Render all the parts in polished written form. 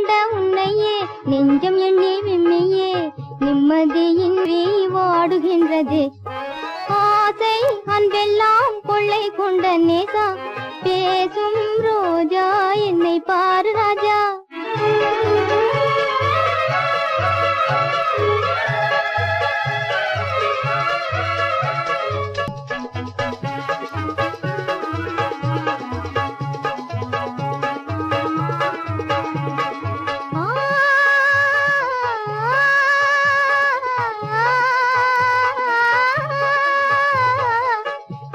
கொண்ட உன்னையே நெஞ்சம் எண்ணி விம்மியே நிம்மதியின்றி வாடுகின்றது. ஆசை அன்பெல்லாம் கொள்ளை கொண்ட நேசா பேசும் ரோஜா என்னை பாரு ராஜா.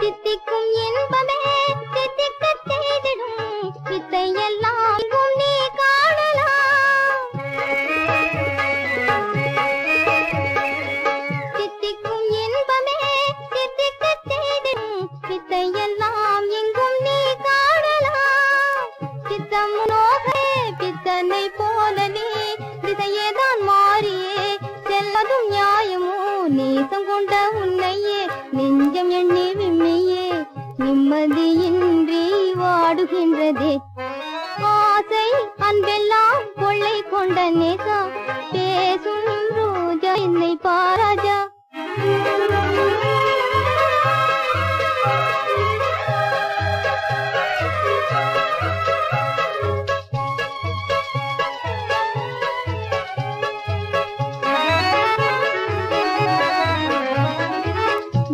தித்திக்கும் இன்பமே தித்திக்க செய்திடும் வித்தையெல்லாம் நீ காணலாம். தித்திக்கும் இன்பமே தித்திக்க செய்திடும் வித்தையெல்லாம் எங்கும் நீ காணலாம். சித்தம் நோகே பித்தனை போல நீ திசையேதான் மாறியே செல்லதும் நியாயமோ நேசம் கொண்ட உன்னையே நெஞ்சம் எண்ணி விம்மியே நிம்மதியின்றி வாடுகின்றதே. ஆசை அன்பெல்லாம் கொள்ளை கொண்ட நேசா பேசும் ரோஜா என்னை பாராஜா.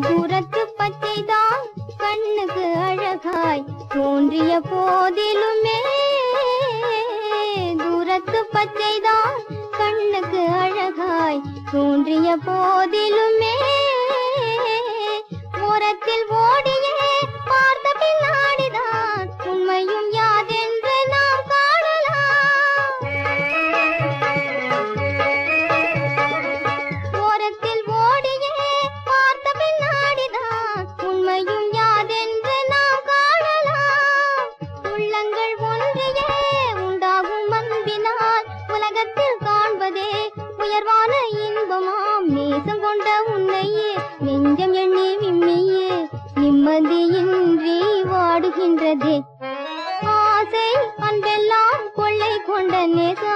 தூரத்து பச்சைதான் கண்ணுக்கு அழகாய் தோன்றிய போதிலுமே, தூரத்து பச்சைதான் கண்ணுக்கு அழகாய் தோன்றிய போதிலுமே, ஓரத்தில் ஓடியே பார்த்த பின்னாடிதான் உண்மையும் யாதென்று நாம் காணலாம். ஓரத்தில் ஓடியே பார்த்த பின்னாடிதான் உண்மையும் யாதென்று நாம் காணலாம். உள்ளங்கள் ஒன்றையே உண்டாகும் அன்பினால் உலகத்தில் காண்பதே உயர்வான இன்பமாம் நேசம் கொண்ட உன்னையே நெஞ்சம் எண்ணி விம்மியே நிம்மதியின்றி வாடுகின்றதே. ஆசை அன்பெல்லாம் கொள்ளை கொண்ட நேசா